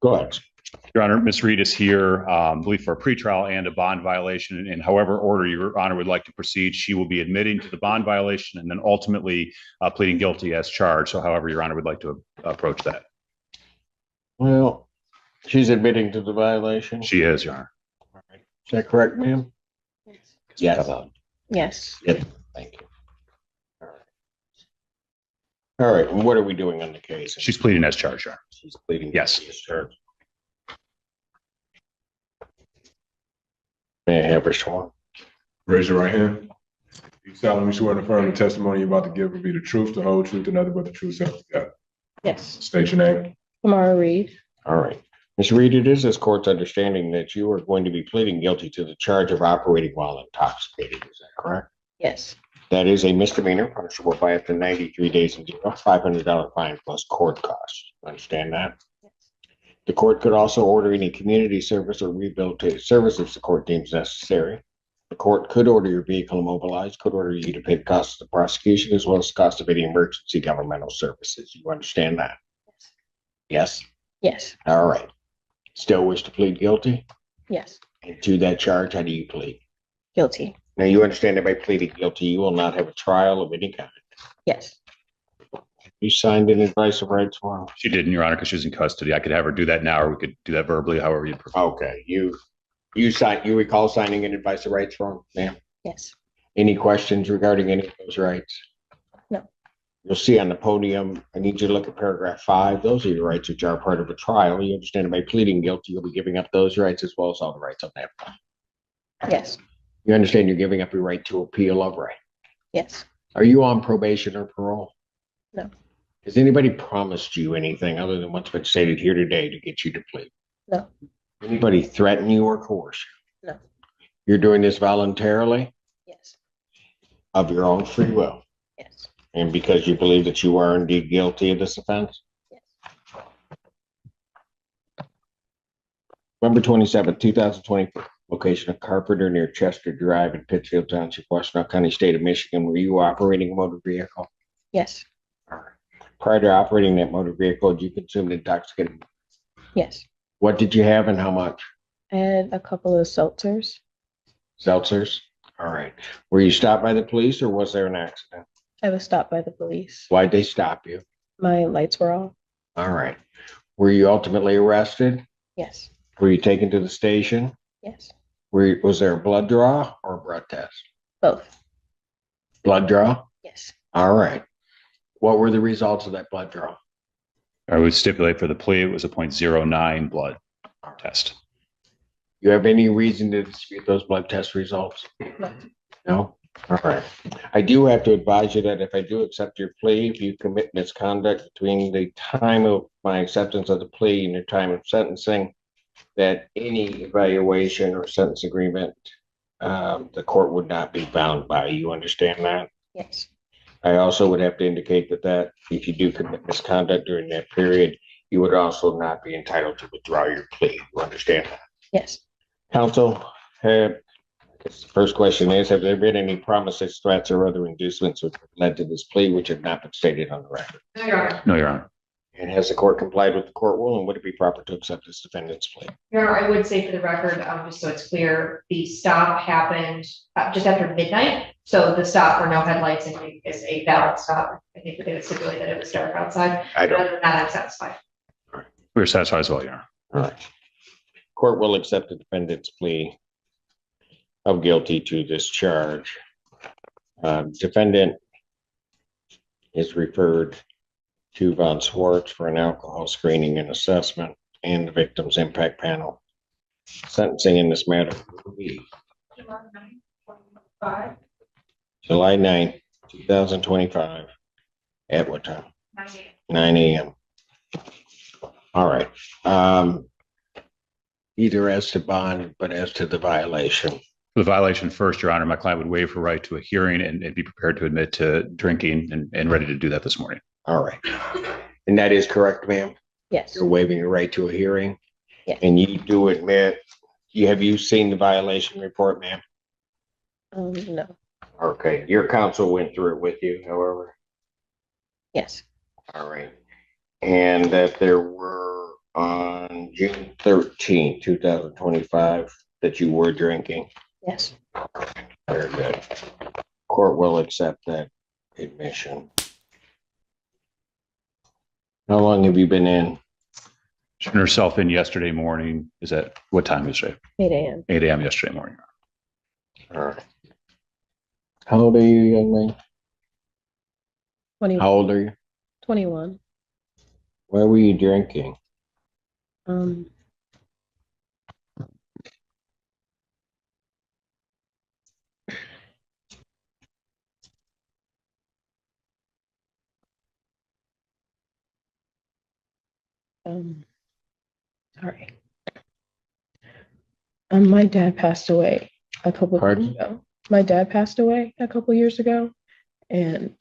Go ahead. Your Honor, Ms. Reed is here, I believe for a pretrial and a bond violation. And however order Your Honor would like to proceed, she will be admitting to the bond violation and then ultimately pleading guilty as charged. So however Your Honor would like to approach that. Well, she's admitting to the violation. She is, Your Honor. All right. Is that correct, ma'am? Yes. Yes. Yes. Thank you. All right. All right. And what are we doing on the case? She's pleading as charged, Your Honor. She's pleading yes as charged. May I have her sworn? Raise your right hand. You solemnly swear to affirm the testimony you're about to give will be the truth, the whole truth, and nothing but the truth, so help you God. Yes. State your name. Amara Reed. All right. Ms. Reed, it is this court's understanding that you are going to be pleading guilty to the charge of operating while intoxicated. Is that correct? Yes. That is a misdemeanor punishable by up to 93 days in jail, $500 fine plus court costs. Understand that? Yes. The court could also order any community service or rehabilitative service if the court deems necessary. The court could order your vehicle immobilized, could order you to pay the cost of the prosecution as well as the cost of any emergency governmental services. You understand that? Yes? Yes. All right. Still wish to plead guilty? Yes. And to that charge, how do you plead? Guilty. Now, you understand that by pleading guilty, you will not have a trial of any kind. Yes. You signed an advice of rights form? She didn't, Your Honor, because she's in custody. I could have her do that now, or we could do that verbally, however you prefer. Okay. You recall signing an advice of rights form, ma'am? Yes. Any questions regarding any of those rights? No. You'll see on the podium, I need you to look at paragraph 5. Those are your rights which are part of a trial. You understand that by pleading guilty, you'll be giving up those rights as well as all the rights on that file. Yes. You understand you're giving up your right to appeal of right? Yes. Are you on probation or parole? No. Has anybody promised you anything other than what's been stated here today to get you to plead? No. Anybody threaten you or coerce you? No. You're doing this voluntarily Yes. of your own free will? Yes. And because you believe that you are indeed guilty of this offense? Yes. November 27, 2024, location of Carpenter near Chester Drive in Pittsfield Township, Washtenaw County, State of Michigan. Were you operating a motor vehicle? Yes. Prior to operating that motor vehicle, did you consume intoxicating? Yes. What did you have and how much? I had a couple of seltzers. Seltzers? All right. Were you stopped by the police or was there an accident? I was stopped by the police. Why'd they stop you? My lights were off. All right. Were you ultimately arrested? Yes. Were you taken to the station? Yes. Was there a blood draw or a blood test? Both. Blood draw? Yes. All right. What were the results of that blood draw? I would stipulate for the plea, it was a 0.09 blood test. You have any reason to dispute those blood test results? No. No? All right. I do have to advise you that if I do accept your plea, if you commit misconduct between the time of my acceptance of the plea and the time of sentencing, that any evaluation or sentence agreement, the court would not be bound by. You understand that? Yes. I also would have to indicate that if you do commit misconduct during that period, you would also not be entitled to withdraw your plea. You understand that? Yes. Counsel, I guess the first question is, have there been any promises, threats, or other inducements which have led to this plea which have not been stated on the record? No, Your Honor. No, Your Honor. And has the court complied with the court rule, and would it be proper to accept this defendant's plea? Your Honor, I would say for the record, just so it's clear, the stop happened just after midnight. So the stop for no headlights is a valid stop. I think we did stipulate that it was dark outside. I don't. Other than that, I'm satisfied. We're satisfied as well, Your Honor. All right. Court will accept the defendant's plea of guilty to this charge. Defendant is referred to Von Swartz for an alcohol screening and assessment and the victim's impact panel. Sentencing in this matter will be July 9th, 2025 at what time? 9 a.m. All right. Either as to bond, but as to the violation. For the violation first, Your Honor, my client would waive her right to a hearing and be prepared to admit to drinking and ready to do that this morning. All right. And that is correct, ma'am? Yes. You're waiving your right to a hearing? Yes. And you do admit, have you seen the violation report, ma'am? No. Okay. Your counsel went through it with you, however? Yes. All right. And that there were on on June 13th, 2025, that you were drinking? Yes. Very good. Court will accept that admission. How long have you been in? Turned herself in yesterday morning. Is that what time is it? 8 a.m. 8 a.m. yesterday morning. All right. How old are you, young man? 20, How old are you? 21. Where were you drinking? Um, um, sorry. My dad passed away a couple Pardon? years ago. My dad passed away a couple years ago, and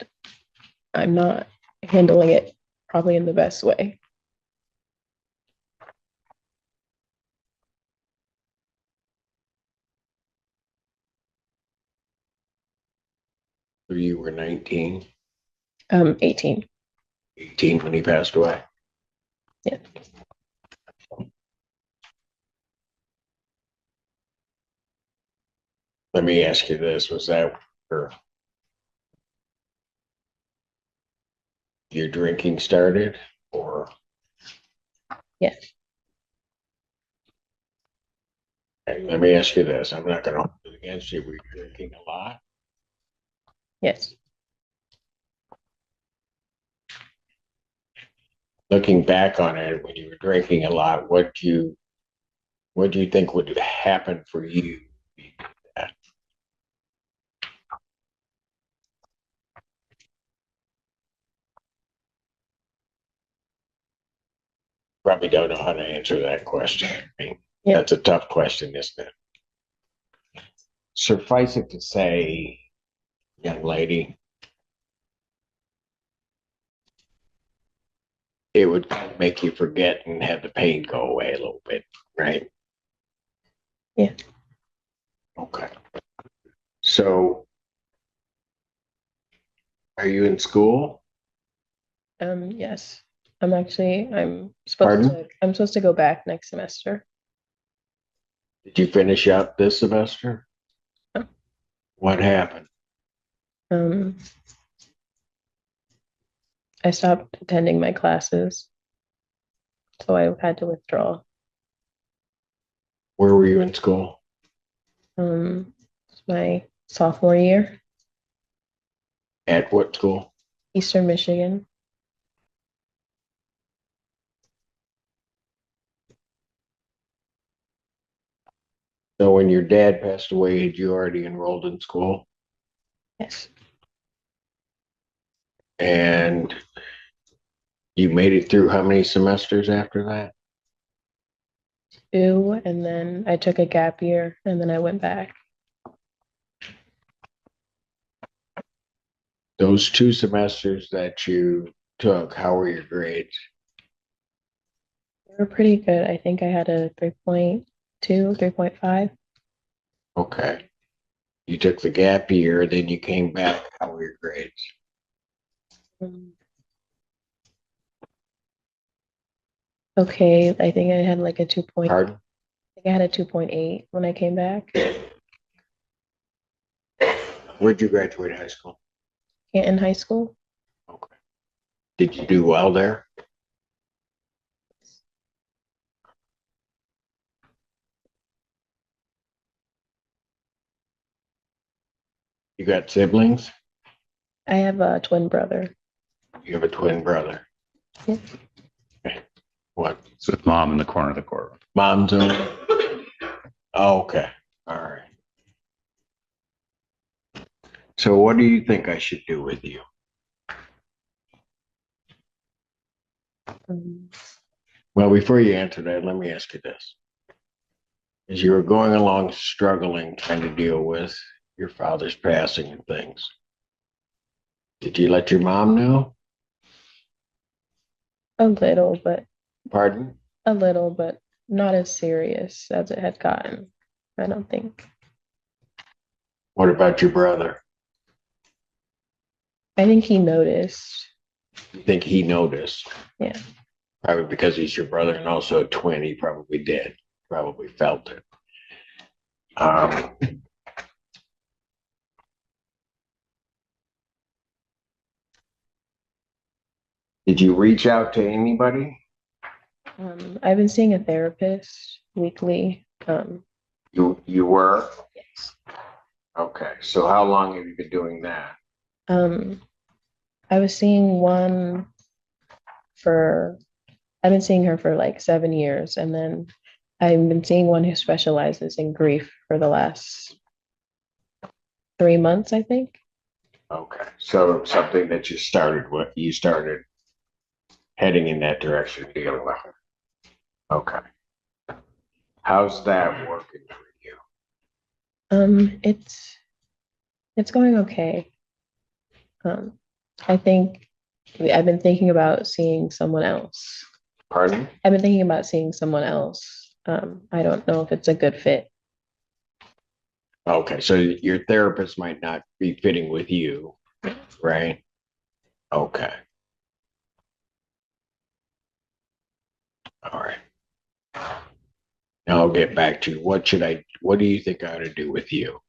I'm not handling it probably in the best way. So you were 19, 18. 18 when he passed away? Yeah. Let me ask you this, was that your drinking started, or? Yes. Hey, let me ask you this, I'm not gonna hold it against you, were you drinking a lot? Yes. Looking back on it, when you were drinking a lot, what do you think would happen for you? Probably don't know how to answer that question. I mean, Yeah. that's a tough question, isn't it? Suffice it to say, young lady, it would kind of make you forget and have the pain go away a little bit, right? Yeah. Okay. So, are you in school? Yes. I'm Pardon? supposed to go back next semester. Did you finish up this semester? No. What happened? Um, I stopped attending my classes, so I had to withdraw. Where were you in school? It's my sophomore year, At what school? Eastern Michigan. So when your dad passed away, had you already enrolled in school? Yes. And you made it through how many semesters after that? 2, and then I took a gap year, and then I went back. Those 2 semesters that you took, how were your grades? They were pretty good. I think I had a 3.2, 3.5. Okay. You took the gap year, then you came back. How were your grades? Okay, I think I had like a 2 point. Pardon? I think I had a 2.8 when I came back. Where'd you graduate high school? Canton High School. Okay. Did you do well there? You got siblings? I have a twin brother. You have a twin brother. Yeah. Okay. What? It's with mom in the corner of the courtroom. Mom's on? Oh, okay. All right. So what do you think I should do with you? Um, Well, before you answer that, let me ask you this. As you were going along struggling, trying to deal with your father's passing and things, did you let your mom know? a little, but Pardon? not as serious as it had gotten. I don't think. What about your brother? I think he noticed. You think he noticed? Yeah. Probably because he's your brother and also a twin, he probably did, probably felt it. Um, did you reach out to anybody? I've been seeing a therapist weekly. You were? Yes. Okay, so how long have you been doing that? I was seeing one for, I've been seeing her for like 7 years, and then I've been seeing one who specializes in grief for the last 3 months, I think. Okay, so something that you started heading in that direction, dealing with it. Okay. How's that working for you? It's going okay. I think I've been thinking about seeing someone else. Pardon? I've been thinking about seeing someone else. I don't know if it's a good fit. Okay, so your therapist might not be fitting with you, right? Okay. All right. Now I'll get back to what do you think I ought to do with you?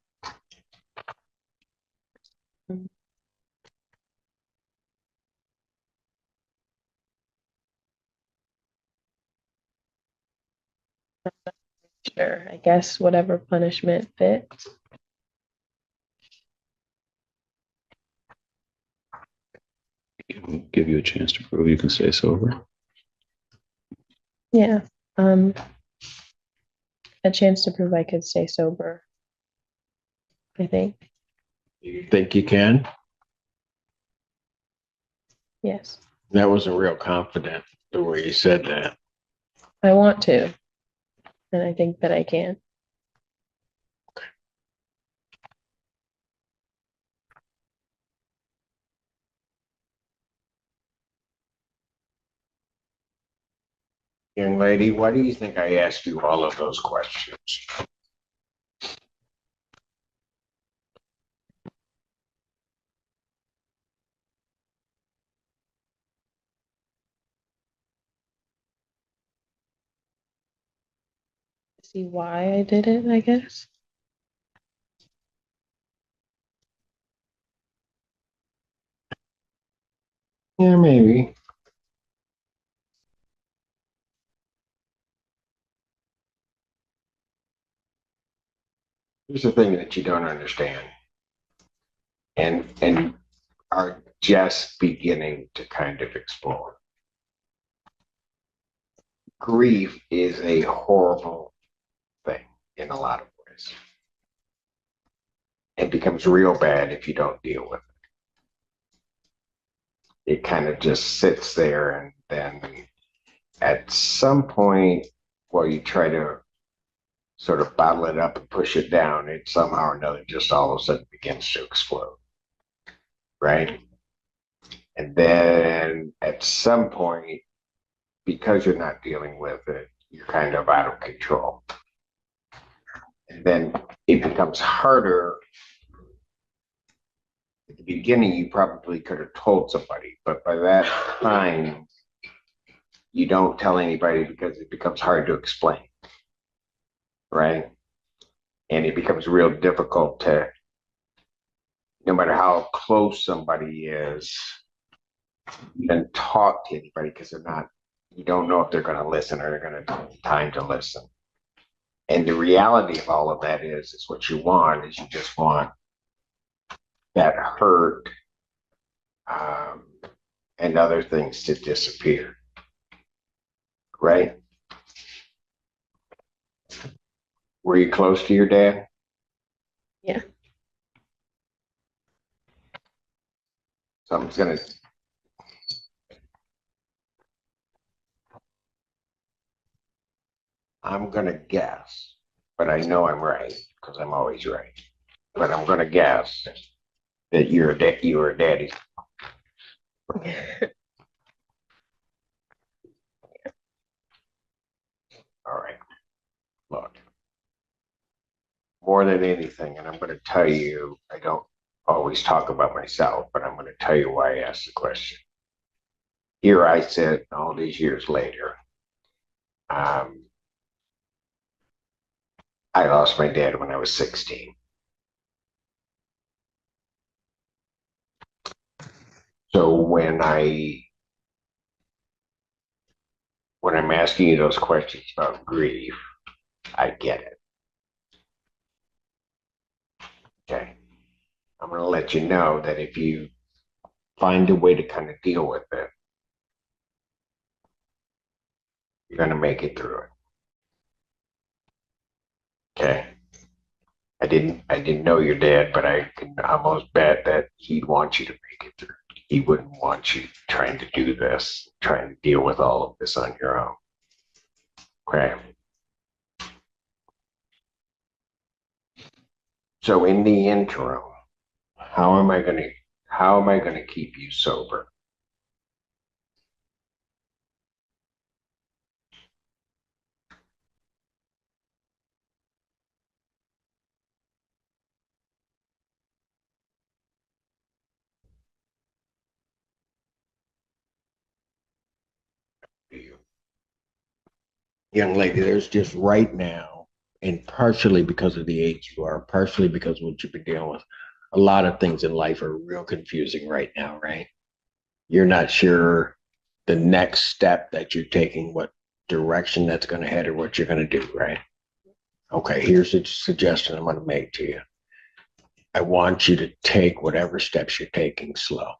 Sure, I guess whatever punishment fits. Give you a chance to prove you can stay sober. Yeah. A chance to prove I could stay sober, I think. You think you can? Yes. That wasn't real confident the way you said that. I want to, and I think that I can. Young lady, why do you think I asked you all of those questions? See why I did it, I guess. Yeah, maybe. Here's the thing that you don't understand and are just beginning to kind of explore. Grief is a horrible thing in a lot of ways. It becomes real bad if you don't deal with it. It kind of just sits there, and then at some point, while you try to sort of bottle it up and push it down, it somehow or another just all of a sudden begins to explode. Right? And then at some point, because you're not dealing with it, you're kind of out of control. And then it becomes harder. At the beginning, you probably could have told somebody, but by that time, you don't tell anybody because it becomes hard to explain. Right? And it becomes real difficult to, no matter how close somebody is, even talk to anybody because you don't know if they're going to listen or they're going to take time to listen. And the reality of all of that is what you want is you just want that hurt and other things to disappear. Right? Were you close to your dad? Yeah. Something's going to. I'm going to guess, but I know I'm right because I'm always right. But I'm going to guess that you were a daddy. All right. Look, more than anything, and I'm going to tell you, I don't always talk about myself, but I'm going to tell you why I asked the question. here I sit all these years later. I lost my dad when I was 16. So when I'm asking you those questions about grief, I get it. Okay. I'm going to let you know that if you find a way to kind of deal with it, you're going to make it through it. Okay. I didn't know your dad, but I can almost bet that he'd want you to make it through. He wouldn't want you trying to do this, trying to deal with all of this on your own. Okay. So in the interim, how am I going to keep you sober? Young lady, there's just right now, and partially because of the age you are, partially because of what you've been dealing with, a lot of things in life are real confusing right now, right? You're not sure the next step that you're taking, what direction that's going to head or what you're going to do, right? Okay, here's a suggestion I'm going to make to you. I want you to take whatever steps you're taking slow.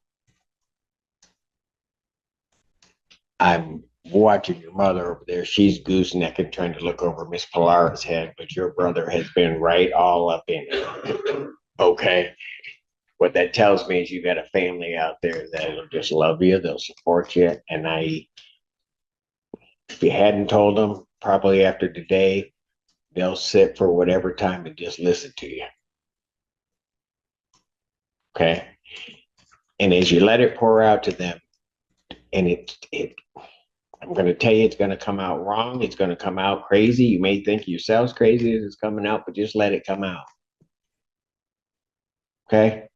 I'm watching your mother over there. She's goosenecking trying to look over Miss Pilara's head, but your brother has been right all up in it. Okay. What that tells me is you got a family out there that'll just love you, they'll support you. And if you hadn't told them, probably after today, they'll sit for whatever time and just listen to you. Okay. And as you let it pour out to them, and I'm going to tell you, it's going to come out wrong. It's going to come out crazy. You may think yourselves crazy as it's coming out, but just let it come out. Okay.